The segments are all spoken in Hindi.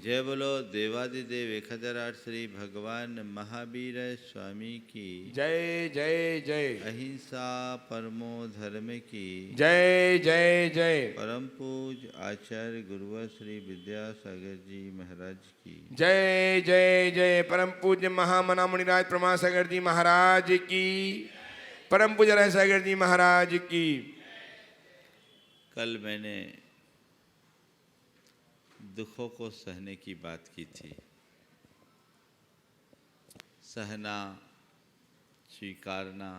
जय बोलो देवादिदेव 1008 श्री भगवान महावीर स्वामी की जय जय जय। अहिंसा परमो धर्म की जय जय जय। परम पूज आचार्य गुरुवर श्री विद्यासागर जी महाराज की जय जय जय। परम पूज्य महामना मुनिराज प्रमासागर जी महाराज की। परम पूज्य रहसागर जी महाराज की। कल मैंने दुखों को सहने की बात की थी। सहना, स्वीकारना,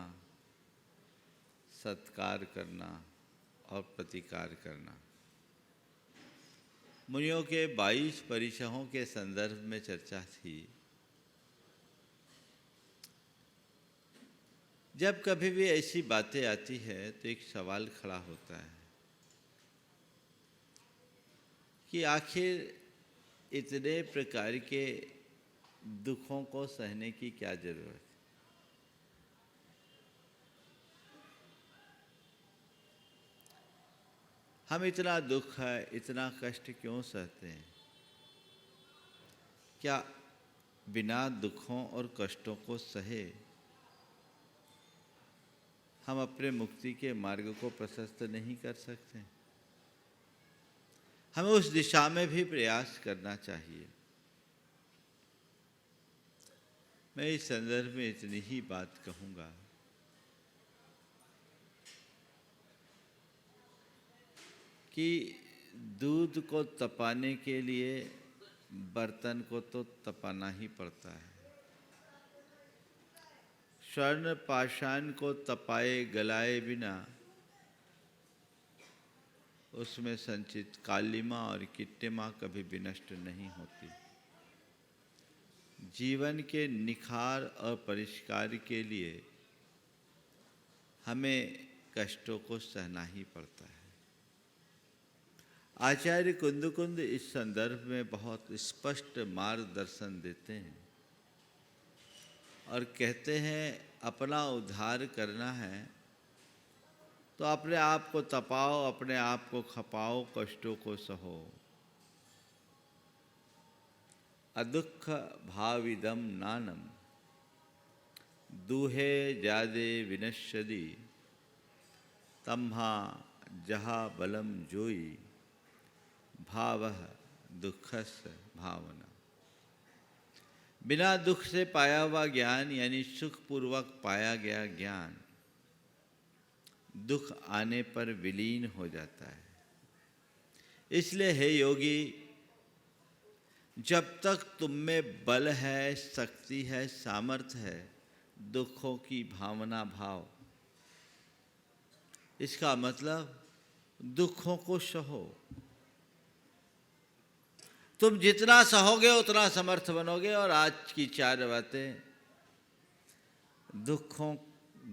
सत्कार करना और प्रतिकार करना मुनियों के 22 परिचयों के संदर्भ में चर्चा थी। जब कभी भी ऐसी बातें आती है तो एक सवाल खड़ा होता है कि आखिर इतने प्रकार के दुखों को सहने की क्या जरूरत है। हम इतना दुख है, इतना कष्ट क्यों सहते हैं? क्या बिना दुखों और कष्टों को सहे हम अपने मुक्ति के मार्ग को प्रशस्त नहीं कर सकते? हमें उस दिशा में भी प्रयास करना चाहिए। मैं इस संदर्भ में इतनी ही बात कहूँगा कि दूध को तपाने के लिए बर्तन को तो तपाना ही पड़ता है। स्वर्ण पाषाण को तपाए गलाए बिना उसमें संचित कालिमा और किट्टिमा कभी भी नष्ट नहीं होती। जीवन के निखार और परिष्कार के लिए हमें कष्टों को सहना ही पड़ता है। आचार्य कुंदकुंद इस संदर्भ में बहुत स्पष्ट मार्गदर्शन देते हैं और कहते हैं अपना उद्धार करना है तो अपने आप को तपाओ, अपने आप को खपाओ, कष्टों को सहो। अदुख भाविदम नानम दूहे जादे विनश्यदि तम्हा जहा बलम जोई भावः दुखस भावना। बिना दुख से पाया हुआ ज्ञान यानी सुखपूर्वक पाया गया ज्ञान दुख आने पर विलीन हो जाता है। इसलिए हे योगी, जब तक तुम में बल है, शक्ति है, सामर्थ्य है, दुखों की भावना भाव। इसका मतलब दुखों को सहो। तुम जितना सहोगे उतना समर्थ बनोगे। और आज की 4 बातें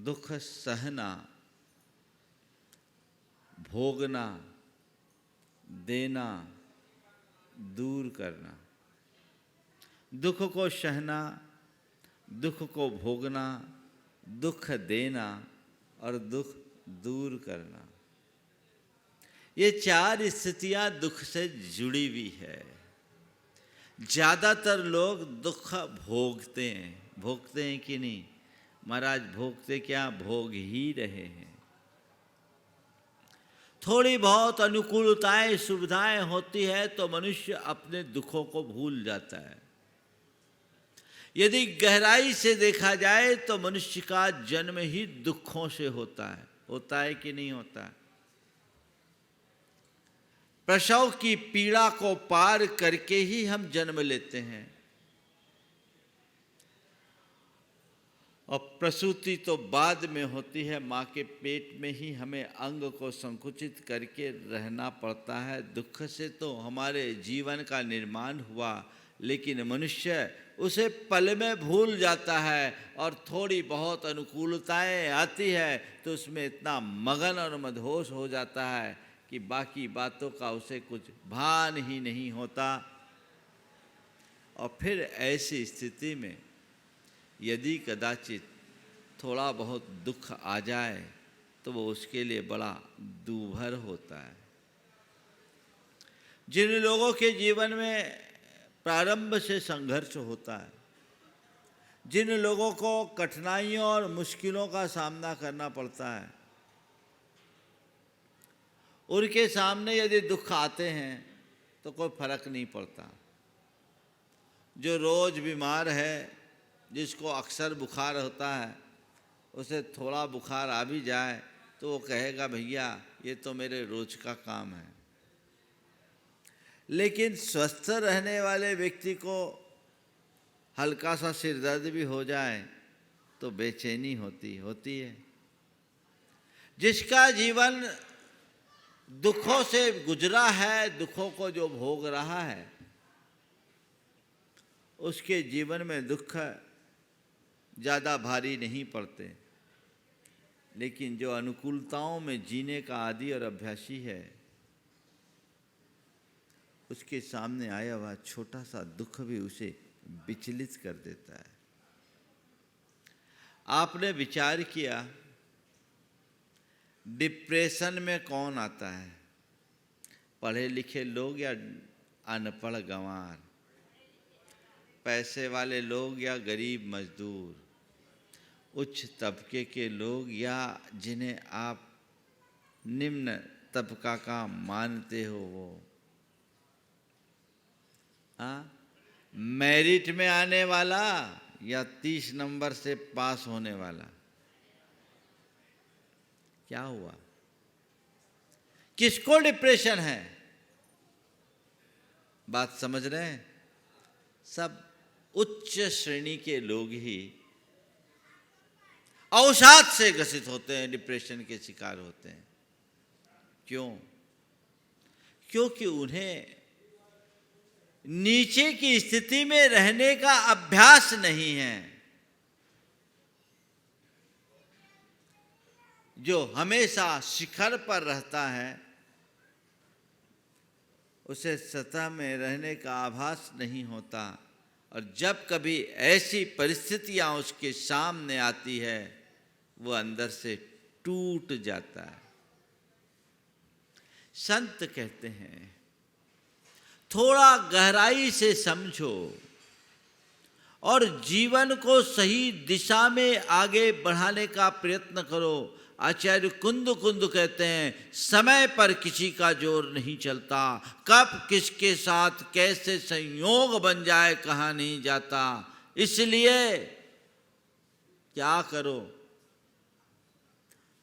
दुख सहना, भोगना, देना, दूर करना। दुख को सहना, दुख को भोगना, दुख देना और दुख दूर करना। ये 4 स्थितियां दुख से जुड़ी हुई है। ज़्यादातर लोग दुख भोगते हैं कि नहीं? महाराज भोगते क्या, भोग ही रहे हैं। थोड़ी बहुत अनुकूलताएं, सुविधाएं होती है तो मनुष्य अपने दुखों को भूल जाता है। यदि गहराई से देखा जाए तो मनुष्य का जन्म ही दुखों से होता है कि नहीं होता है? प्रसव की पीड़ा को पार करके ही हम जन्म लेते हैं और प्रसूति तो बाद में होती है। माँ के पेट में ही हमें अंग को संकुचित करके रहना पड़ता है। दुख से तो हमारे जीवन का निर्माण हुआ, लेकिन मनुष्य उसे पल में भूल जाता है और थोड़ी बहुत अनुकूलताएं आती है तो उसमें इतना मगन और मदहोश हो जाता है कि बाकी बातों का उसे कुछ भान ही नहीं होता। और फिर ऐसी स्थिति में यदि कदाचित थोड़ा बहुत दुख आ जाए तो वो उसके लिए बड़ा दूभर होता है। जिन लोगों के जीवन में प्रारंभ से संघर्ष होता है। जिन लोगों को कठिनाइयों और मुश्किलों का सामना करना पड़ता है, उनके सामने यदि दुख आते हैं तो कोई फर्क नहीं पड़ता। जो रोज बीमार है, जिसको अक्सर बुखार होता है, उसे थोड़ा बुखार आ भी जाए तो वो कहेगा भैया ये तो मेरे रोज का काम है। लेकिन स्वस्थ रहने वाले व्यक्ति को हल्का सा सिर दर्द भी हो जाए तो बेचैनी होती है। जिसका जीवन दुखों से गुजरा है, दुखों को जो भोग रहा है, उसके जीवन में दुख ज़्यादा भारी नहीं पड़ते। लेकिन जो अनुकूलताओं में जीने का आदी और अभ्यासी है, उसके सामने आया हुआ छोटा सा दुख भी उसे विचलित कर देता है। आपने विचार किया डिप्रेशन में कौन आता है? पढ़े लिखे लोग या अनपढ़ गंवार? पैसे वाले लोग या गरीब मजदूर? उच्च तबके के लोग या जिन्हें आप निम्न तबका का मानते हो वो? मेरिट में आने वाला या 30 नंबर से पास होने वाला? क्या हुआ? किसको डिप्रेशन है? बात समझ रहे हैं? सब उच्च श्रेणी के लोग ही अवसाद से ग्रसित होते हैं, डिप्रेशन के शिकार होते हैं। क्यों? क्योंकि उन्हें नीचे की स्थिति में रहने का अभ्यास नहीं है। जो हमेशा शिखर पर रहता है, उसे सतह में रहने का आभास नहीं होता। और जब कभी ऐसी परिस्थितियां उसके सामने आती है, वो अंदर से टूट जाता है। संत कहते हैं थोड़ा गहराई से समझो और जीवन को सही दिशा में आगे बढ़ाने का प्रयत्न करो। आचार्य कुंद कहते हैं समय पर किसी का जोर नहीं चलता, कब किसके साथ कैसे संयोग बन जाए कहा नहीं जाता। इसलिए क्या करो?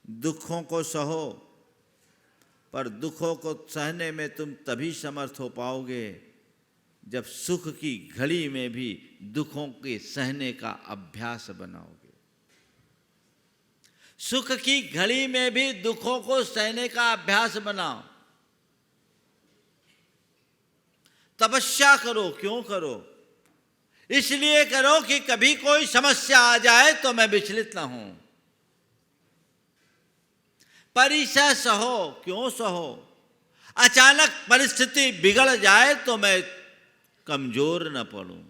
दुखों को सहो, पर दुखों को सहने में तुम तभी समर्थ हो पाओगे जब सुख की घड़ी में भी दुखों के सहने का अभ्यास बनाओगे। सुख की घड़ी में भी दुखों को सहने का अभ्यास बनाओ। तपस्या करो। क्यों करो? इसलिए करो कि कभी कोई समस्या आ जाए तो मैं विचलित ना हूं। परिसह सहो। क्यों सहो? अचानक परिस्थिति बिगड़ जाए तो मैं कमजोर न पड़ूं।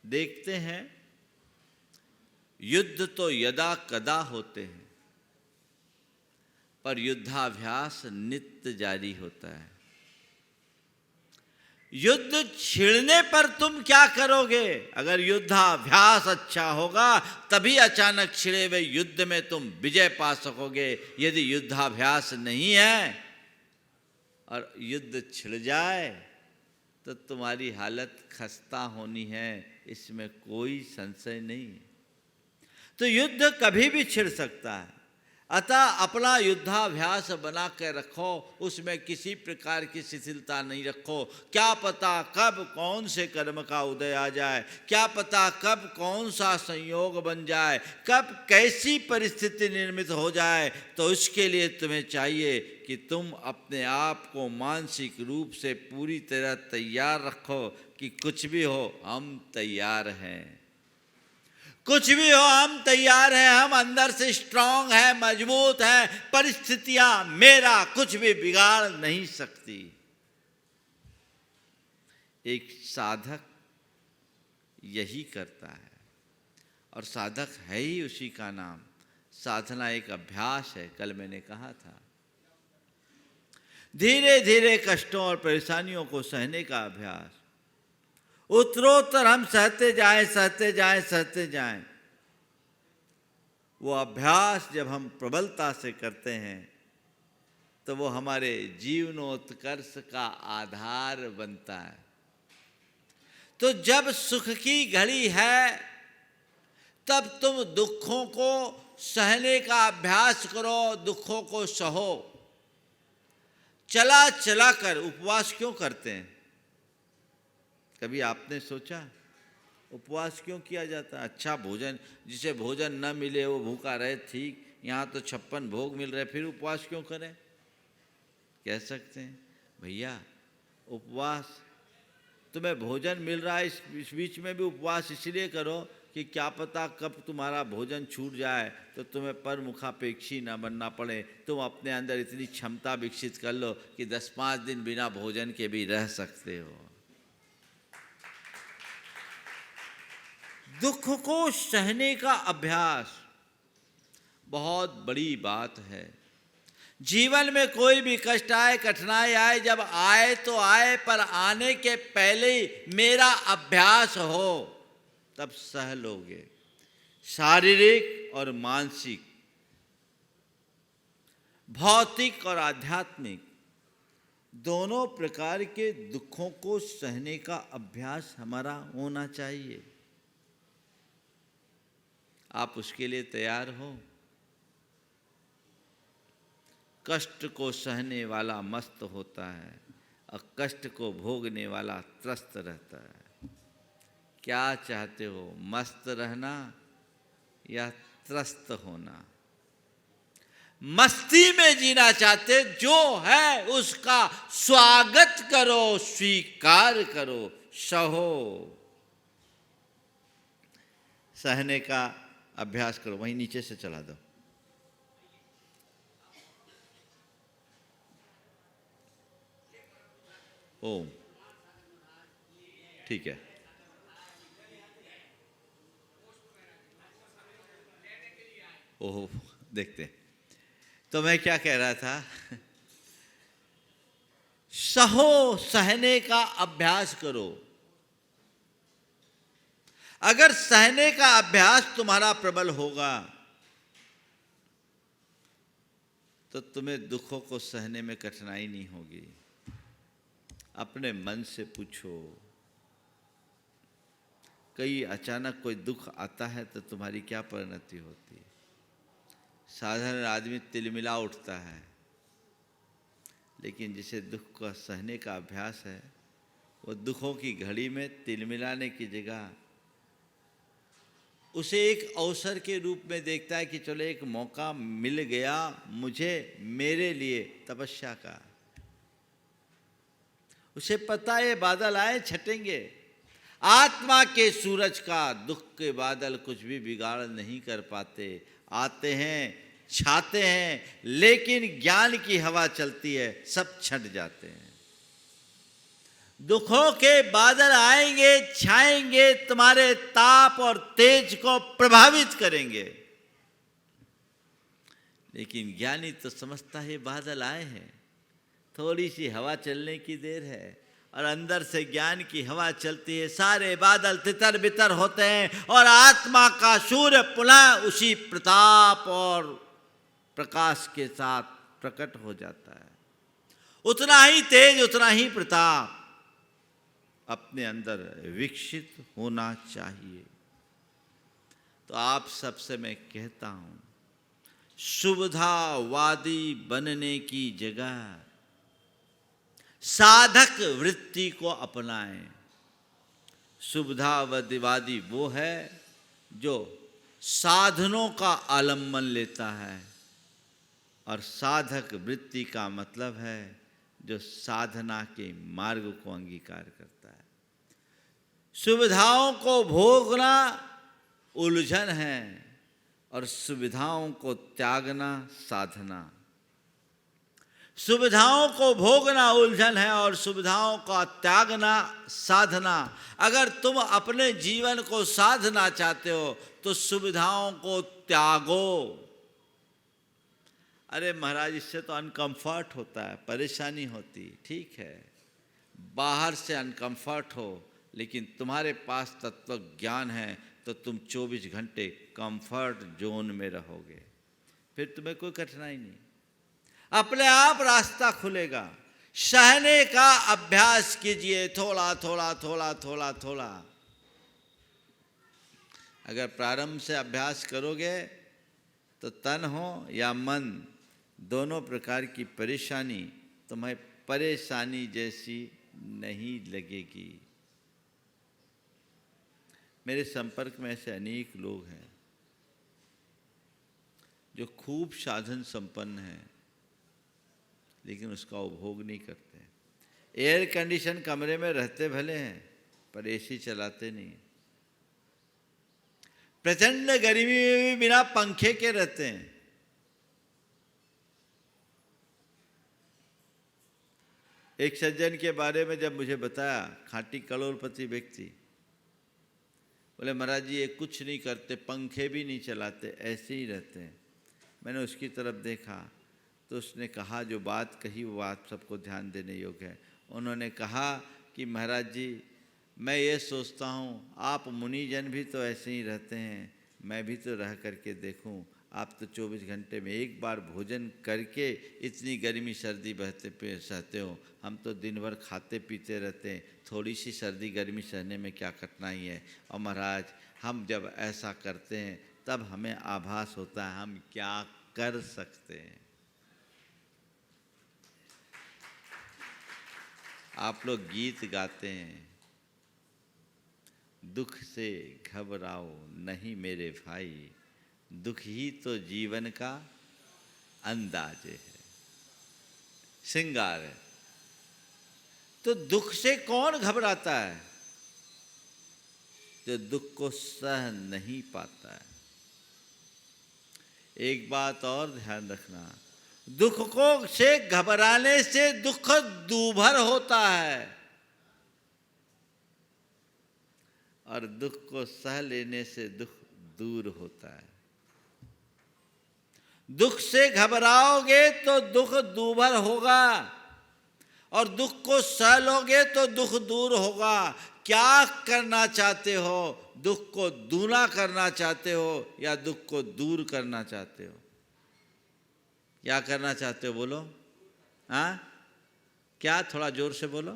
देखते हैं युद्ध तो यदा कदा होते हैं, पर युद्धाभ्यास नित्य जारी होता है। युद्ध छिड़ने पर तुम क्या करोगे? अगर युद्धाभ्यास अच्छा होगा तभी अचानक छिड़े हुए युद्ध में तुम विजय पा सकोगे। यदि युद्धाभ्यास नहीं है और युद्ध छिड़ जाए तो तुम्हारी हालत खस्ता होनी है, इसमें कोई संशय नहीं। तो युद्ध कभी भी छिड़ सकता है। अतः अपना युद्धाभ्यास बना के रखो, उसमें किसी प्रकार की शिथिलता नहीं रखो। क्या पता कब कौन से कर्म का उदय आ जाए, क्या पता कब कौन सा संयोग बन जाए, कब कैसी परिस्थिति निर्मित हो जाए। तो इसके लिए तुम्हें चाहिए कि तुम अपने आप को मानसिक रूप से पूरी तरह तैयार रखो कि कुछ भी हो हम तैयार हैं। कुछ भी हो हम तैयार हैं। हम अंदर से स्ट्रांग है, मजबूत है। परिस्थितियां मेरा कुछ भी बिगाड़ नहीं सकती। एक साधक यही करता है और साधक है ही उसी का नाम। साधना एक अभ्यास है, कल मैंने कहा था। धीरे धीरे कष्टों और परेशानियों को सहने का अभ्यास, उत्तरोत्तर हम सहते जाएं। वो अभ्यास जब हम प्रबलता से करते हैं तो वो हमारे जीवनोत्कर्ष का आधार बनता है। तो जब सुख की घड़ी है तब तुम दुखों को सहने का अभ्यास करो, दुखों को सहो। चला चला कर उपवास क्यों करते हैं? कभी आपने सोचा उपवास क्यों किया जाता है? अच्छा भोजन, जिसे भोजन न मिले वो भूखा रहे, ठीक। यहाँ तो 56 भोग मिल रहे, फिर उपवास क्यों करें? कह सकते हैं भैया उपवास, तुम्हें भोजन मिल रहा है, इस बीच में भी उपवास इसलिए करो कि क्या पता कब तुम्हारा भोजन छूट जाए तो तुम्हें परमुखापेक्षी न बनना पड़े। तुम अपने अंदर इतनी क्षमता विकसित कर लो कि 10-5 दिन बिना भोजन के भी रह सकते हो। दुख को सहने का अभ्यास बहुत बड़ी बात है। जीवन में कोई भी कष्ट आए, कठिनाई आए, जब आए तो आए, पर आने के पहले ही मेरा अभ्यास हो तब सह लोगे। शारीरिक और मानसिक, भौतिक और आध्यात्मिक दोनों प्रकार के दुखों को सहने का अभ्यास हमारा होना चाहिए। आप उसके लिए तैयार हो? कष्ट को सहने वाला मस्त होता है और कष्ट को भोगने वाला त्रस्त रहता है। क्या चाहते हो, मस्त रहना या त्रस्त होना? मस्ती में जीना चाहते, जो है उसका स्वागत करो, स्वीकार करो, सहो। सहने का अभ्यास करो। वहीं नीचे से चला दो। ओम, ठीक है। ओह, देखते हैं। तो मैं क्या कह रहा था? सहो, सहने का अभ्यास करो। अगर सहने का अभ्यास तुम्हारा प्रबल होगा तो तुम्हें दुखों को सहने में कठिनाई नहीं होगी। अपने मन से पूछो, कई अचानक कोई दुख आता है तो तुम्हारी क्या परिणति होती है? साधारण आदमी तिलमिला उठता है, लेकिन जिसे दुख का सहने का अभ्यास है वो दुखों की घड़ी में तिलमिलाने की जगह उसे एक अवसर के रूप में देखता है कि चलो एक मौका मिल गया मुझे, मेरे लिए तपस्या का। उसे पता है बादल आए छटेंगे। आत्मा के सूरज का दुख के बादल कुछ भी बिगाड़ नहीं कर पाते। आते हैं, छाते हैं, लेकिन ज्ञान की हवा चलती है, सब छट जाते हैं। दुखों के बादल आएंगे, छाएंगे, तुम्हारे ताप और तेज को प्रभावित करेंगे, लेकिन ज्ञानी तो समझता है बादल आए हैं, थोड़ी सी हवा चलने की देर है, और अंदर से ज्ञान की हवा चलती है, सारे बादल तितर बितर होते हैं और आत्मा का सूर्य पुनः उसी प्रताप और प्रकाश के साथ प्रकट हो जाता है। उतना ही तेज, उतना ही प्रताप अपने अंदर विकसित होना चाहिए। तो आप सबसे मैं कहता हूं, सुविधावादी बनने की जगह साधक वृत्ति को अपनाएं। सुविधावादी वो है जो साधनों का आलम्बन लेता है, और साधक वृत्ति का मतलब है जो साधना के मार्ग को अंगीकार करता है। सुविधाओं को भोगना उलझन है और सुविधाओं को त्यागना साधना। सुविधाओं को भोगना उलझन है और सुविधाओं का त्यागना साधना। अगर तुम अपने जीवन को साधना चाहते हो तो सुविधाओं को त्यागो। अरे महाराज इससे तो अनकंफर्ट होता है, परेशानी होती। ठीक है, बाहर से अनकंफर्ट हो, लेकिन तुम्हारे पास तत्व ज्ञान है तो तुम 24 घंटे कंफर्ट जोन में रहोगे, फिर तुम्हें कोई कठिनाई नहीं, अपने आप रास्ता खुलेगा। सहने का अभ्यास कीजिए, थोड़ा थोड़ा थोड़ा थोड़ा थोड़ा। अगर प्रारंभ से अभ्यास करोगे तो तन हो या मन, दोनों प्रकार की परेशानी तुम्हें परेशानी जैसी नहीं लगेगी। मेरे संपर्क में ऐसे अनेक लोग हैं जो खूब साधन संपन्न हैं, लेकिन उसका उपभोग नहीं करते। एयर कंडीशन कमरे में रहते भले हैं, पर एसी चलाते नहीं। प्रचंड गर्मी में भी बिना पंखे के रहते हैं। एक सज्जन के बारे में जब मुझे बताया, खाटी करोड़पति व्यक्ति, बोले महाराज जी ये कुछ नहीं करते, पंखे भी नहीं चलाते, ऐसे ही रहते हैं। मैंने उसकी तरफ देखा तो उसने कहा, जो बात कही वो बात सबको ध्यान देने योग्य है। उन्होंने कहा कि महाराज जी मैं ये सोचता हूँ आप मुनिजन भी तो ऐसे ही रहते हैं, मैं भी तो रह करके देखूँ। आप तो 24 घंटे में एक बार भोजन करके इतनी गर्मी सर्दी बहते सहते हो, हम तो दिन भर खाते पीते रहते हैं, थोड़ी सी सर्दी गर्मी सहने में क्या कठिनाई है। और महाराज हम जब ऐसा करते हैं तब हमें आभास होता है हम क्या कर सकते हैं। आप लोग गीत गाते हैं, दुख से घबराओ नहीं मेरे भाई, दुख ही तो जीवन का अंदाज है, श्रृंगार है। तो दुख से कौन घबराता है? जो दुख को सह नहीं पाता है। एक बात और ध्यान रखना, दुख को से घबराने से दुख दूभर होता है, और दुख को सह लेने से दुख दूर होता है। दुख से घबराओगे तो दुख दूभर होगा, और दुख को सह लोगे तो दुख दूर होगा। क्या करना चाहते हो? दुख को दूना करना चाहते हो या दुख को दूर करना चाहते हो? क्या करना चाहते हो बोलो? हाँ क्या? थोड़ा जोर से बोलो।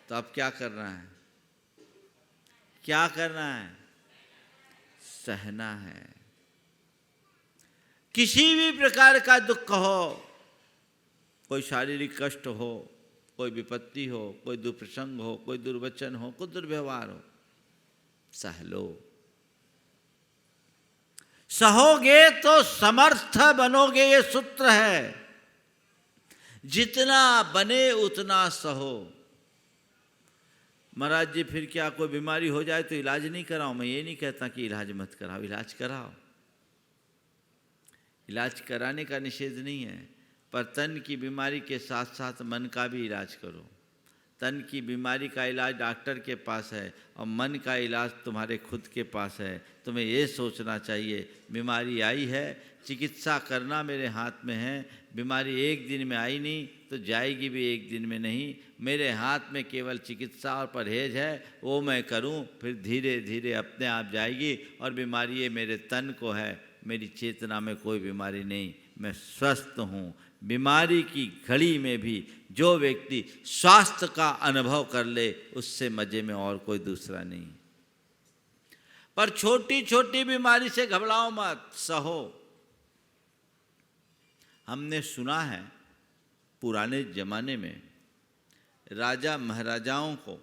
तो अब क्या करना है? क्या करना है? सहना है। किसी भी प्रकार का दुख हो, कोई शारीरिक कष्ट हो, कोई विपत्ति हो, कोई दुप्रसंग हो, कोई दुर्वचन हो, कोई दुर्व्यवहार हो, सह लो। सहोगे तो समर्थ बनोगे, ये सूत्र है। जितना बने उतना सहो। महाराज जी फिर क्या कोई बीमारी हो जाए तो इलाज नहीं कराओ? मैं ये नहीं कहता कि इलाज मत कराओ, इलाज कराओ। इलाज कराने का निषेध नहीं है, पर तन की बीमारी के साथ साथ मन का भी इलाज करो। तन की बीमारी का इलाज डॉक्टर के पास है और मन का इलाज तुम्हारे खुद के पास है। तुम्हें ये सोचना चाहिए बीमारी आई है, चिकित्सा करना मेरे हाथ में है। बीमारी एक दिन में आई नहीं तो जाएगी भी एक दिन में नहीं। मेरे हाथ में केवल चिकित्सा और परहेज है, वो मैं करूं, फिर धीरे धीरे अपने आप जाएगी। और बीमारी ये मेरे तन को है, मेरी चेतना में कोई बीमारी नहीं, मैं स्वस्थ हूँ। बीमारी की घड़ी में भी जो व्यक्ति स्वास्थ्य का अनुभव कर ले, उससे मजे में और कोई दूसरा नहीं। पर छोटी छोटी बीमारी से घबराओ मत, सहो। हमने सुना है पुराने जमाने में राजा महाराजाओं को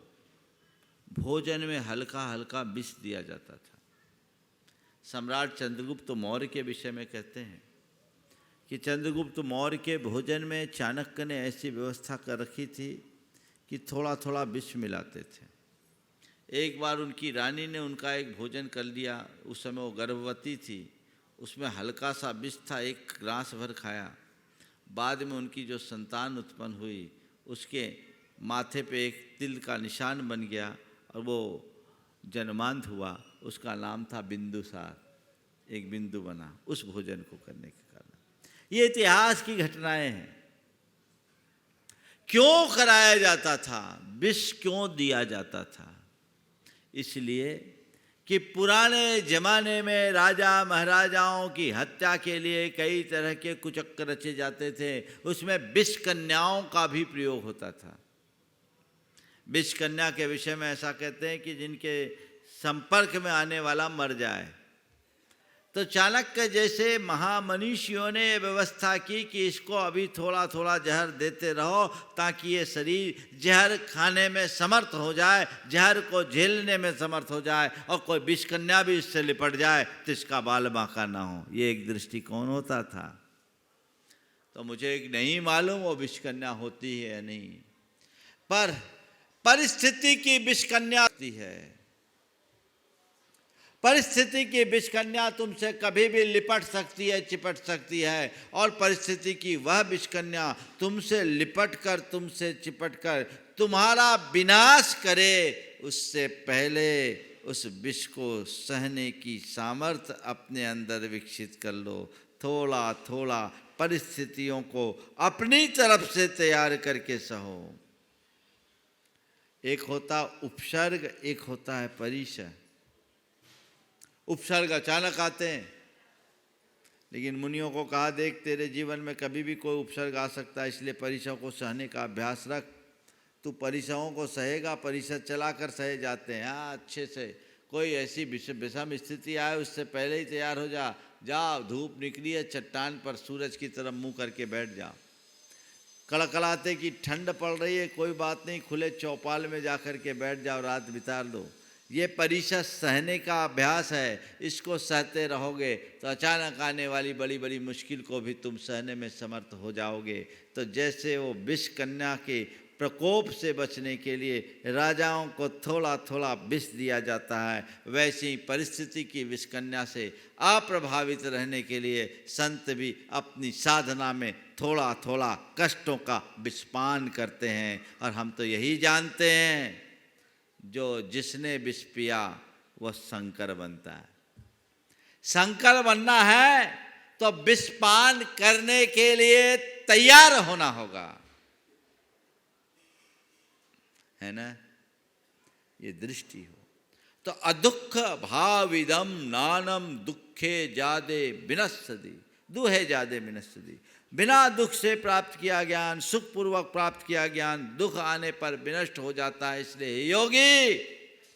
भोजन में हल्का हल्का विष दिया जाता था। सम्राट चंद्रगुप्त मौर्य के विषय में कहते हैं कि चंद्रगुप्त मौर्य के भोजन में चाणक्य ने ऐसी व्यवस्था कर रखी थी कि थोड़ा थोड़ा विष मिलाते थे। एक बार उनकी रानी ने उनका एक भोजन कर लिया, उस समय वो गर्भवती थी, उसमें हल्का सा विष था, एक ग्रास भर खाया। बाद में उनकी जो संतान उत्पन्न हुई उसके माथे पे एक तिल का निशान बन गया और वो जन्मांध हुआ। उसका नाम था बिंदुसार, एक बिंदु बना उस भोजन को करने के कारण। ये इतिहास की घटनाएं हैं। क्यों कराया जाता था, विष क्यों दिया जाता था? इसलिए कि पुराने जमाने में राजा महाराजाओं की हत्या के लिए कई तरह के कुचक्र रचे जाते थे। उसमें विष कन्याओं का भी प्रयोग होता था। विष कन्या के विषय में ऐसा कहते हैं कि जिनके संपर्क में आने वाला मर जाए। तो चाणक्य जैसे महामनीषियों ने व्यवस्था की कि इसको अभी थोड़ा थोड़ा जहर देते रहो ताकि ये शरीर जहर खाने में समर्थ हो जाए, जहर को झेलने में समर्थ हो जाए, और कोई विष कन्या भी इससे लिपट जाए तो इसका बाल बांका ना हो। ये एक दृष्टिकोण होता था। तो मुझे नहीं मालूम वो विष कन्या होती है या नहीं, पर परिस्थिति की विष कन्या होती है। परिस्थिति की विष कन्या तुमसे कभी भी लिपट सकती है, चिपट सकती है, और परिस्थिति की वह विष कन्या तुमसे लिपट कर, तुमसे चिपट कर तुम्हारा विनाश करे, उससे पहले उस विष को सहने की सामर्थ्य अपने अंदर विकसित कर लो। थोड़ा थोड़ा परिस्थितियों को अपनी तरफ से तैयार करके सहो। एक होता उपसर्ग, एक होता है परिसर। उपसर्ग अचानक आते हैं, लेकिन मुनियों को कहा, देख तेरे जीवन में कभी भी कोई उपसर्ग आ सकता है, इसलिए परिसरों को सहने का अभ्यास रख। तू परिसरों को सहेगा, परिसर चलाकर सहे जाते हैं। हाँ, अच्छे से कोई ऐसी विषम स्थिति आए उससे पहले ही तैयार हो जा। जाओ, धूप निकली है, चट्टान पर सूरज की तरफ मुंह करके बैठ जाओ। कड़कड़ाते की ठंड पड़ रही है, कोई बात नहीं, खुले चौपाल में जाकर के बैठ जाओ, रात बिता दो। ये परिसर सहने का अभ्यास है। इसको सहते रहोगे तो अचानक आने वाली बड़ी बड़ी मुश्किल को भी तुम सहने में समर्थ हो जाओगे। तो जैसे वो विष कन्या के प्रकोप से बचने के लिए राजाओं को थोड़ा थोड़ा विष दिया जाता है, वैसे ही परिस्थिति की विष कन्या से अप्रभावित रहने के लिए संत भी अपनी साधना में थोड़ा थोड़ा कष्टों का विषपान करते हैं। और हम तो यही जानते हैं, जो जिसने विष पिया वह शंकर बनता है। शंकर बनना है तो विषपान करने के लिए तैयार होना होगा, है ना? ये दृष्टि हो तो अदुख भाविदम नानम दुखे जादे विनश्यति। दुहे जादे विनश्यति। बिना दुख से प्राप्त किया ज्ञान, सुखपूर्वक प्राप्त किया ज्ञान दुख आने पर विनष्ट हो जाता है। इसलिए योगी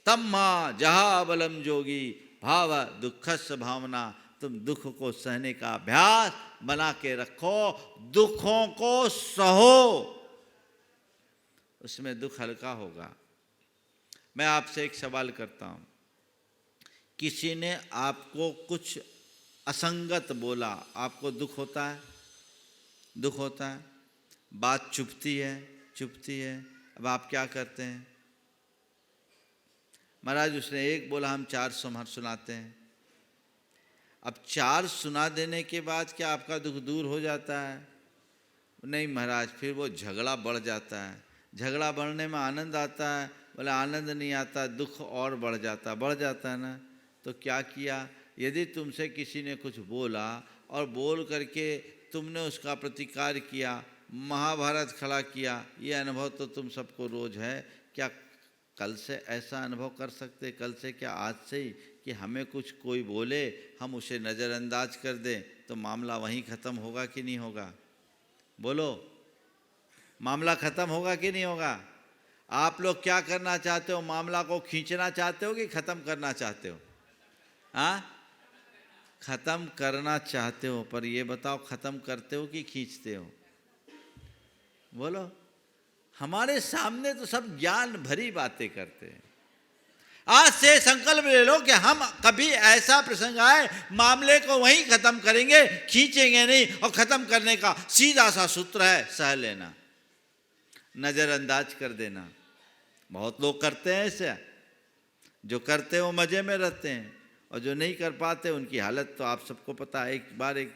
तम्मा जहा बलम जोगी भाव दुखस भावना। तुम दुख को सहने का अभ्यास बना के रखो, दुखों को सहो, उसमें दुख हल्का होगा। मैं आपसे एक सवाल करता हूं, किसी ने आपको कुछ असंगत बोला, आपको दुख होता है? दुख होता है। बात चुभती है। अब आप क्या करते हैं? महाराज उसने एक बोला, हम 4 सुनाते हैं। अब 4 सुना देने के बाद क्या आपका दुख दूर हो जाता है? नहीं महाराज, फिर वो झगड़ा बढ़ जाता है। झगड़ा बढ़ने में आनंद आता है? बोले आनंद नहीं आता, दुख और बढ़ जाता है ना। तो क्या किया? यदि तुमसे किसी ने कुछ बोला और बोल करके तुमने उसका प्रतिकार किया, महाभारत खड़ा किया, ये अनुभव तो तुम सबको रोज है। क्या कल से ऐसा अनुभव कर सकते? कल से क्या आज से ही कि हमें कुछ कोई बोले हम उसे नज़रअंदाज कर दें तो मामला वहीं ख़त्म होगा कि नहीं होगा? बोलो, मामला ख़त्म होगा कि नहीं होगा? आप लोग क्या करना चाहते हो? मामला को खींचना चाहते हो कि ख़त्म करना चाहते हो? हाँ, ख़त्म करना चाहते हो। पर ये बताओ, ख़त्म करते हो कि खींचते हो? बोलो। हमारे सामने तो सब ज्ञान भरी बातें करते हैं। आज से संकल्प ले लो कि हम कभी ऐसा प्रसंग आए मामले को वहीं ख़त्म करेंगे, खींचेंगे नहीं। और ख़त्म करने का सीधा सा सूत्र है, सह लेना, नज़रअंदाज कर देना। बहुत लोग करते हैं ऐसे, जो करते हैं वो मज़े में रहते हैं, और जो नहीं कर पाते उनकी हालत तो आप सबको पता है। एक बार एक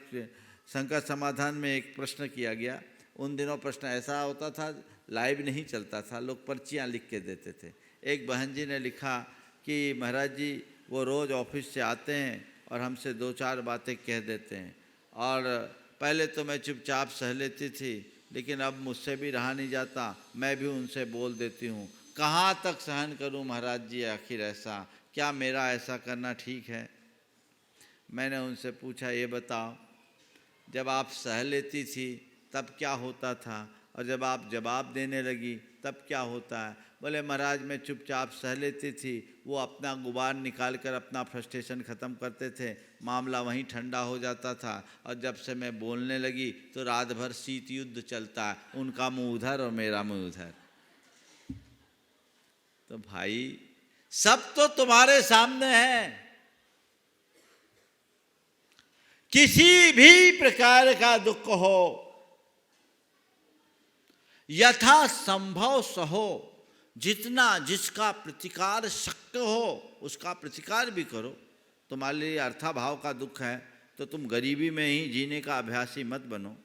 संकट समाधान में एक प्रश्न किया गया। उन दिनों प्रश्न ऐसा होता था, लाइव नहीं चलता था, लोग पर्चियाँ लिख के देते थे। एक बहन जी ने लिखा कि महाराज जी वो रोज़ ऑफिस से आते हैं और हमसे 2-4 बातें कह देते हैं, और पहले तो मैं चुपचाप सह लेती थी, लेकिन अब मुझसे भी रहा नहीं जाता, मैं भी उनसे बोल देती हूँ। कहाँ तक सहन करूँ महाराज जी, आखिर ऐसा क्या मेरा ऐसा करना ठीक है? मैंने उनसे पूछा, ये बताओ, जब आप सह लेती थी तब क्या होता था, और जब आप जवाब देने लगी तब क्या होता है? बोले महाराज, मैं चुपचाप सह लेती थी, वो अपना गुबार निकाल कर अपना फ्रस्ट्रेशन ख़त्म करते थे, मामला वहीं ठंडा हो जाता था, और जब से मैं बोलने लगी तो रात भर शीत युद्ध चलता है, उनका मुँह उधर और मेरा मुँह उधर। तो भाई सब तो तुम्हारे सामने है, किसी भी प्रकार का दुख हो यथा संभव सहो, जितना जिसका प्रतिकार शक्य हो उसका प्रतिकार भी करो। तुम्हारे लिए अर्थाभाव का दुख है तो तुम गरीबी में ही जीने का अभ्यासी मत बनो।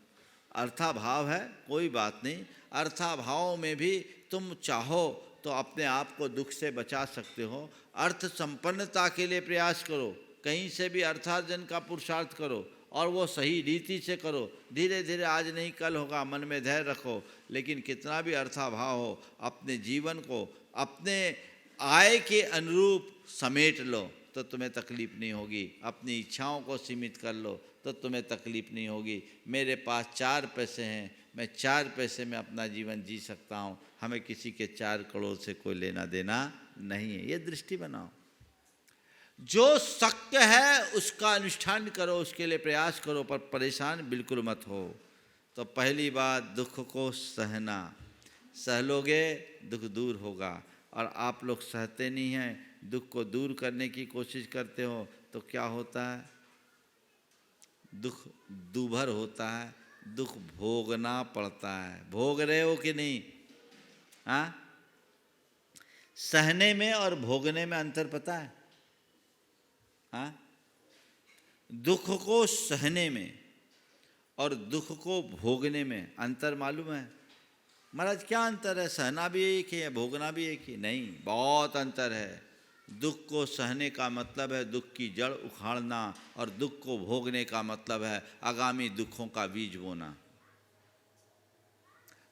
अर्थाभाव है कोई बात नहीं, अर्थाभाव में भी तुम चाहो तो अपने आप को दुख से बचा सकते हो। अर्थ संपन्नता के लिए प्रयास करो, कहीं से भी अर्थार्जन का पुरुषार्थ करो और वो सही रीति से करो। धीरे धीरे आज नहीं कल होगा, मन में धैर्य रखो। लेकिन कितना भी अर्थाभाव हो, अपने जीवन को अपने आय के अनुरूप समेट लो तो तुम्हें तकलीफ नहीं होगी। अपनी इच्छाओं को सीमित कर लो तो तुम्हें तकलीफ नहीं होगी। मेरे पास 4 पैसे हैं, मैं 4 पैसे में अपना जीवन जी सकता हूँ, हमें किसी के 4 करोड़ से कोई लेना देना नहीं है। ये दृष्टि बनाओ। जो शक्य है उसका अनुष्ठान करो, उसके लिए प्रयास करो, पर परेशान बिल्कुल मत हो। तो पहली बात, दुख को सहना। सह लोगे दुख दूर होगा। और आप लोग सहते नहीं हैं, दुख को दूर करने की कोशिश करते हो तो क्या होता है? दुख दूभर होता है, दुख भोगना पड़ता है। भोग रहे हो कि नहीं? हाँ, सहने में और भोगने में अंतर पता है? हाँ, दुख को सहने में और दुख को भोगने में अंतर मालूम है? महाराज क्या अंतर है? सहना भी एक ही है, भोगना भी एक ही? नहीं, बहुत अंतर है। दुख को सहने का मतलब है दुख की जड़ उखाड़ना, और दुख को भोगने का मतलब है आगामी दुखों का बीज बोना।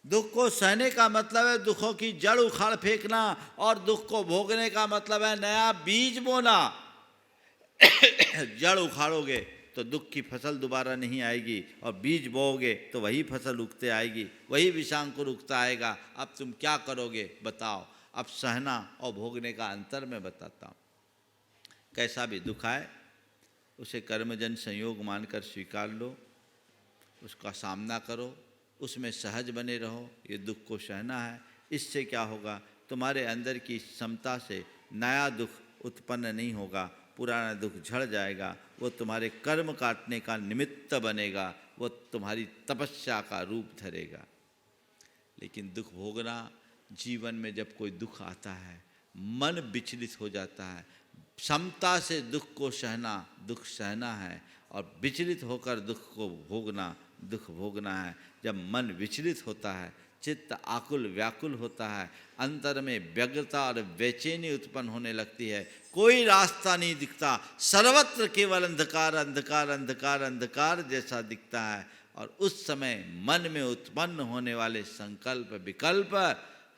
दुख को सहने का मतलब है दुखों की जड़ उखाड़ फेंकना, और दुख को भोगने का मतलब है नया बीज बोना। जड़ उखाड़ोगे तो दुख की फसल दोबारा नहीं आएगी, और बीज बोओगे तो वही फसल उगते आएगी, वही विषांकुर उगता आएगा। अब तुम क्या करोगे बताओ? अब सहना और भोगने का अंतर मैं बताता हूँ। कैसा भी दुख आए उसे कर्मजन संयोग मानकर स्वीकार लो, उसका सामना करो, उसमें सहज बने रहो। ये दुख को सहना है। इससे क्या होगा? तुम्हारे अंदर की क्षमता से नया दुख उत्पन्न नहीं होगा, पुराना दुख झड़ जाएगा। वो तुम्हारे कर्म काटने का निमित्त बनेगा, वो तुम्हारी तपस्या का रूप धरेगा। लेकिन दुख भोगना, जीवन में जब कोई दुख आता है मन विचलित हो जाता है। क्षमता से दुख को सहना दुख सहना है, और विचलित होकर दुख को भोगना दुख भोगना है। जब मन विचलित होता है, चित्त आकुल व्याकुल होता है, अंतर में व्यग्रता और बेचैनी उत्पन्न होने लगती है, कोई रास्ता नहीं दिखता, सर्वत्र केवल अंधकार अंधकार अंधकार अंधकार जैसा दिखता है। और उस समय मन में उत्पन्न होने वाले संकल्प विकल्प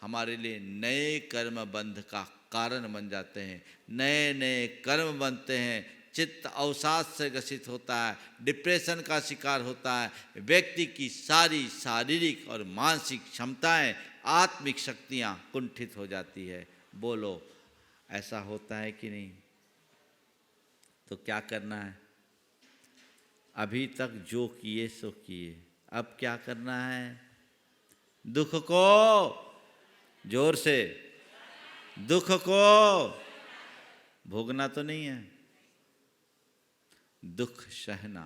हमारे लिए नए कर्म बंध का कारण बन जाते हैं। नए नए कर्म बनते हैं, चित्त अवसाद से ग्रसित होता है, डिप्रेशन का शिकार होता है। व्यक्ति की सारी शारीरिक और मानसिक क्षमताएं, आत्मिक शक्तियां कुंठित हो जाती है। बोलो, ऐसा होता है कि नहीं? तो क्या करना है? अभी तक जो किए सो किए, अब क्या करना है? दुख को, जोर से, दुख को भोगना तो नहीं है, दुख सहना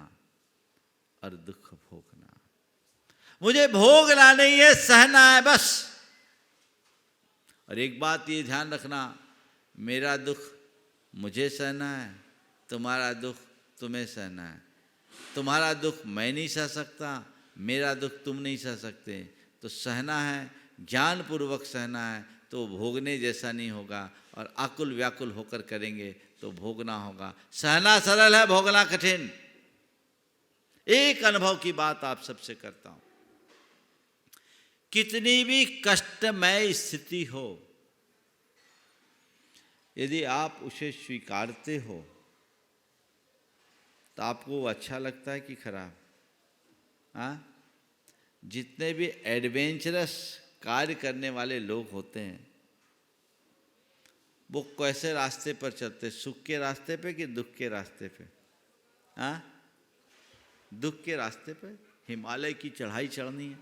और दुख भोगना। मुझे भोगना नहीं है, सहना है बस। और एक बात ये ध्यान रखना, मेरा दुख मुझे सहना है, तुम्हारा दुख तुम्हें सहना है। तुम्हारा दुख मैं नहीं सह सकता, मेरा दुख तुम नहीं सह सकते। तो सहना है, ज्ञानपूर्वक सहना है, तो भोगने जैसा नहीं होगा। और आकुल व्याकुल होकर करेंगे तो भोगना होगा। सहना सरल है, भोगना कठिन। एक अनुभव की बात आप सबसे करता हूं, कितनी भी कष्टमय स्थिति हो, यदि आप उसे स्वीकारते हो तो आपको अच्छा लगता है कि खराब? हाँ, जितने भी एडवेंचरस कार्य करने वाले लोग होते हैं वो कैसे रास्ते पर चलते, सुख के रास्ते पे कि दुख के रास्ते पे? हाँ, दुख के रास्ते पे। हिमालय की चढ़ाई चढ़नी है,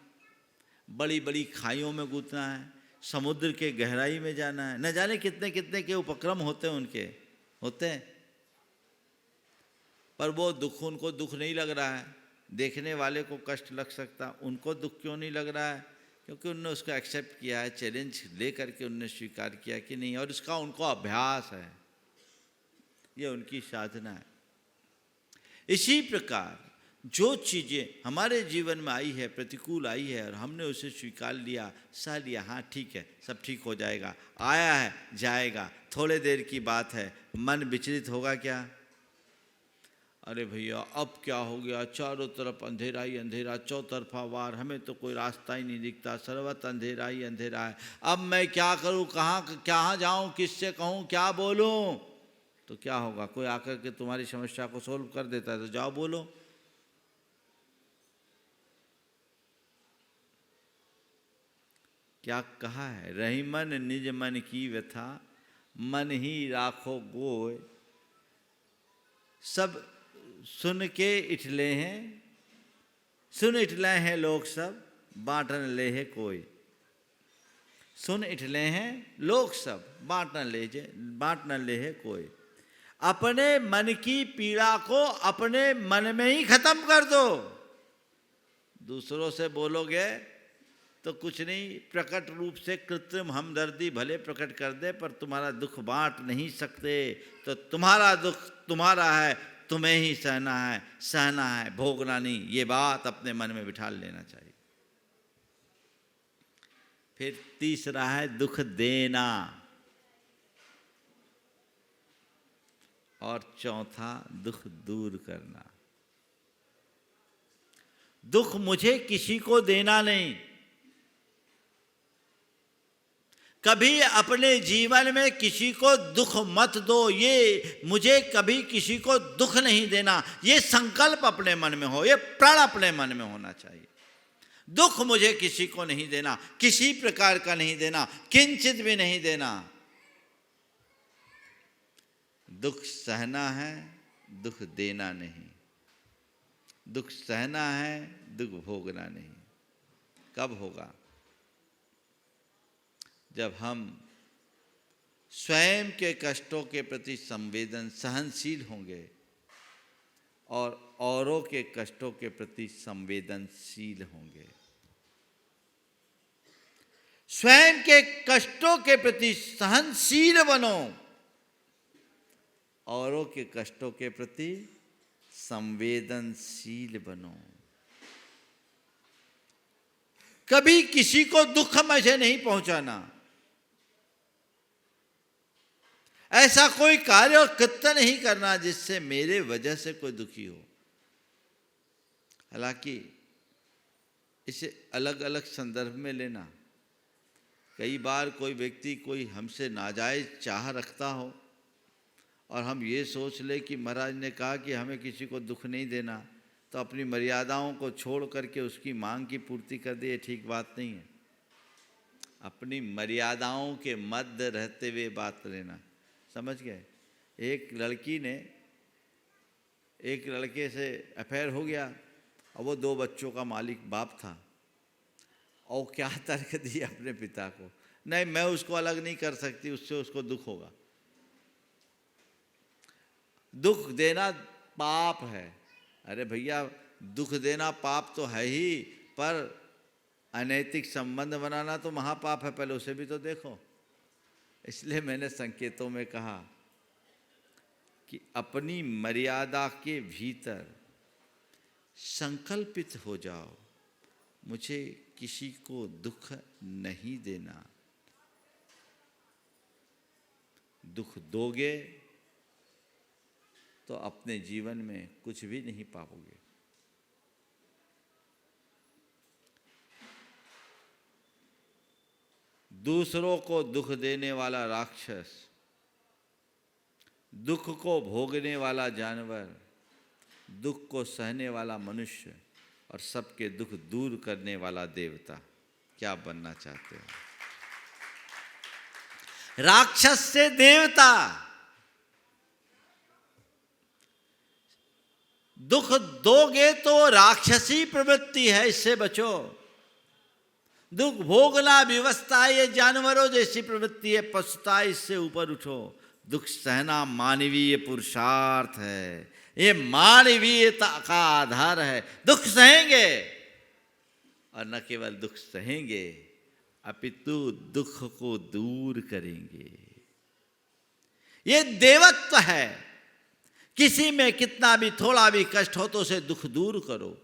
बड़ी बड़ी खाइयों में कूदना है, समुद्र के गहराई में जाना है, न जाने कितने कितने के उपक्रम होते हैं उनके, होते हैं। पर वो दुख, उनको दुख नहीं लग रहा है। देखने वाले को कष्ट लग सकता, उनको दुख क्यों नहीं लग रहा है? क्योंकि उनने उसको एक्सेप्ट किया है, चैलेंज ले करके उनने स्वीकार किया कि नहीं, और इसका उनको अभ्यास है, ये उनकी साधना है। इसी प्रकार जो चीज़ें हमारे जीवन में आई है, प्रतिकूल आई है, और हमने उसे स्वीकार लिया, सह लिया, हाँ ठीक है, सब ठीक हो जाएगा, आया है जाएगा, थोड़े देर की बात है, मन विचलित होगा क्या? अरे भैया अब क्या हो गया, चारों तरफ अंधेरा ही अंधेरा, चौतरफा वार, हमें तो कोई रास्ता ही नहीं दिखता, सर्वत्र अंधेरा ही अंधेरा है, अब मैं क्या करूं, कहाँ जाऊं, किससे कहूं, क्या बोलूं? तो क्या होगा? कोई आकर के तुम्हारी समस्या को सोल्व कर देता है तो जाओ बोलो। क्या कहा है? रही मन निज मन की व्यथा, मन ही राखो गोय, सब सुन के इठले हैं, सुन इठले हैं लोग सब, बांटन ले है कोई। सुन इठले हैं लोग सब, बांटन ले है कोई। अपने मन की पीड़ा को अपने मन में ही खत्म कर दो। दूसरों से बोलोगे तो कुछ नहीं, प्रकट रूप से कृत्रिम हमदर्दी भले प्रकट कर दे, पर तुम्हारा दुख बांट नहीं सकते। तो तुम्हारा दुख तुम्हारा है, तुम्हें ही सहना है, भोगना नहीं। ये बात अपने मन में बिठा लेना चाहिए। फिर तीसरा है दुख देना, और चौथा दुख दूर करना। दुख मुझे किसी को देना नहीं। कभी अपने जीवन में किसी को दुख मत दो, ये मुझे कभी किसी को दुख नहीं देना, ये संकल्प अपने मन में हो, ये प्रण अपने मन में होना चाहिए। दुख मुझे किसी को नहीं देना, किसी प्रकार का नहीं देना, किंचित भी नहीं देना। दुख सहना है, दुख देना नहीं। दुख सहना है, दुख भोगना नहीं। कब होगा? जब हम स्वयं के कष्टों के प्रति संवेदन सहनशील होंगे और औरों के कष्टों के प्रति संवेदनशील होंगे। स्वयं के कष्टों के प्रति सहनशील बनो, औरों के कष्टों के प्रति संवेदनशील बनो। कभी किसी को दुख मुझे नहीं पहुंचाना, ऐसा कोई कार्य और कृत्य नहीं करना जिससे मेरे वजह से कोई दुखी हो। हालांकि इसे अलग अलग संदर्भ में लेना, कई बार कोई व्यक्ति कोई हमसे नाजायज चाह रखता हो और हम ये सोच ले कि महाराज ने कहा कि हमें किसी को दुख नहीं देना, तो अपनी मर्यादाओं को छोड़ करके उसकी मांग की पूर्ति कर दे, ये ठीक बात नहीं है। अपनी मर्यादाओं के मध्य रहते हुए बात लेना, समझ गए? एक लड़की ने एक लड़के से अफेयर हो गया और वो 2 बच्चों का मालिक बाप था, और क्या तर्क दिया अपने पिता को, नहीं मैं उसको अलग नहीं कर सकती, उससे उसको दुख होगा। दुख देना पाप है। अरे भैया दुख देना पाप तो है ही, पर अनैतिक संबंध बनाना तो महापाप है, पहले उसे भी तो देखो। इसलिए मैंने संकेतों में कहा कि अपनी मर्यादा के भीतर संकल्पित हो जाओ, मुझे किसी को दुख नहीं देना। दुख दोगे तो अपने जीवन में कुछ भी नहीं पाओगे। दूसरों को दुख देने वाला राक्षस, दुख को भोगने वाला जानवर, दुख को सहने वाला मनुष्य और सबके दुख दूर करने वाला देवता, क्या बनना चाहते हो? राक्षस से देवता। दुख दोगे तो राक्षसी प्रवृत्ति है, इससे बचो। दुख भोगना विवशता, ये जानवरों जैसी प्रवृत्ति है, पशुता, इससे ऊपर उठो। दुख सहना मानवीय पुरुषार्थ है, ये मानवीयता का आधार है। दुख सहेंगे और न केवल दुख सहेंगे अपितु दुख को दूर करेंगे। ये देवत्व है। किसी में कितना भी थोड़ा भी कष्ट हो तो उसे दुख दूर करो।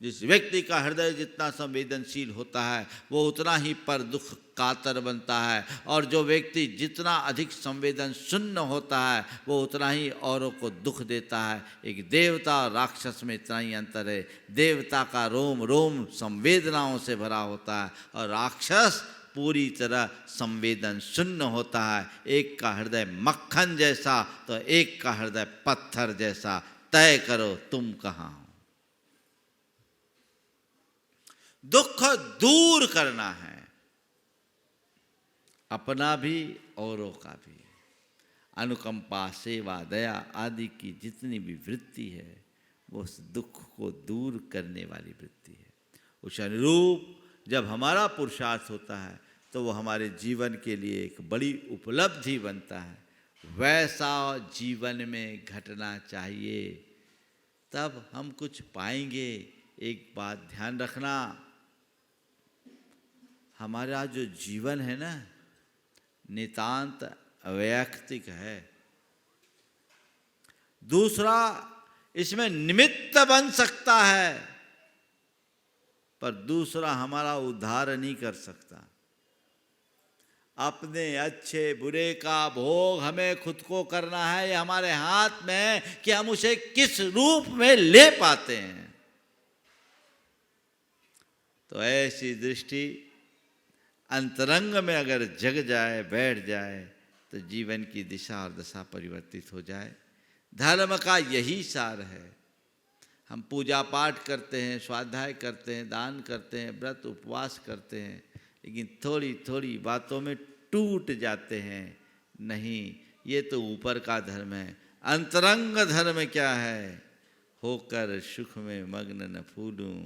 जिस व्यक्ति का हृदय जितना संवेदनशील होता है वो उतना ही पर दुख कातर बनता है, और जो व्यक्ति जितना अधिक संवेदन शून्य होता है वो उतना ही औरों को दुख देता है। एक देवता और राक्षस में इतना ही अंतर है। देवता का रोम रोम संवेदनाओं से भरा होता है और राक्षस पूरी तरह संवेदन शून्य होता है। एक का हृदय मक्खन जैसा तो एक का हृदय पत्थर जैसा। तय करो तुम कहाँ हो। दुख दूर करना है, अपना भी औरों का भी। अनुकंपा, सेवा, दया आदि की जितनी भी वृत्ति है वो उस दुख को दूर करने वाली वृत्ति है। उस अनुरूप जब हमारा पुरुषार्थ होता है तो वो हमारे जीवन के लिए एक बड़ी उपलब्धि बनता है। वैसा जीवन में घटना चाहिए, तब हम कुछ पाएंगे। एक बात ध्यान रखना, हमारा जो जीवन है ना नितांत अवैयक्तिक है। दूसरा इसमें निमित्त बन सकता है पर दूसरा हमारा उद्धार नहीं कर सकता। अपने अच्छे बुरे का भोग हमें खुद को करना है। ये हमारे हाथ में है कि हम उसे किस रूप में ले पाते हैं। तो ऐसी दृष्टि अंतरंग में अगर जग जाए, बैठ जाए तो जीवन की दिशा और दशा परिवर्तित हो जाए। धर्म का यही सार है। हम पूजा पाठ करते हैं, स्वाध्याय करते हैं, दान करते हैं, व्रत उपवास करते हैं, लेकिन थोड़ी थोड़ी बातों में टूट जाते हैं। नहीं, ये तो ऊपर का धर्म है। अंतरंग धर्म क्या है? होकर सुख में मग्न न फूलूं,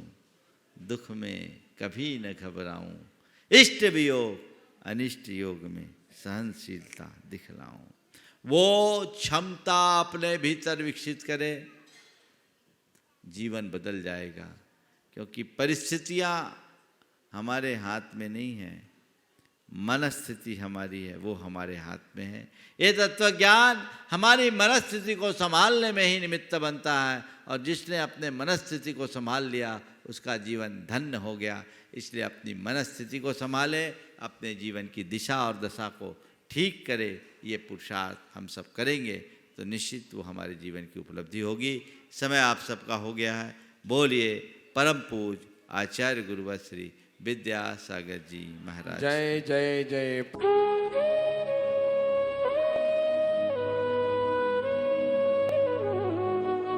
दुख में कभी न घबराऊं, इष्ट वियोग अनिष्ट योग में सहनशीलता दिखलाऊं। वो क्षमता अपने भीतर विकसित करे, जीवन बदल जाएगा। क्योंकि परिस्थितियां हमारे हाथ में नहीं है, मनस्थिति हमारी है, वो हमारे हाथ में है। ये तत्व ज्ञान हमारी मनस्थिति को संभालने में ही निमित्त बनता है, और जिसने अपने मनस्थिति को संभाल लिया उसका जीवन धन्य हो गया। इसलिए अपनी मनस्थिति को संभाले, अपने जीवन की दिशा और दशा को ठीक करे। ये पुरुषार्थ हम सब करेंगे तो निश्चित वो हमारे जीवन की उपलब्धि होगी। समय आप सबका हो गया है। बोलिए परम पूज आचार्य गुरुवर श्री विद्यासागर जी महाराज। जय जय जय।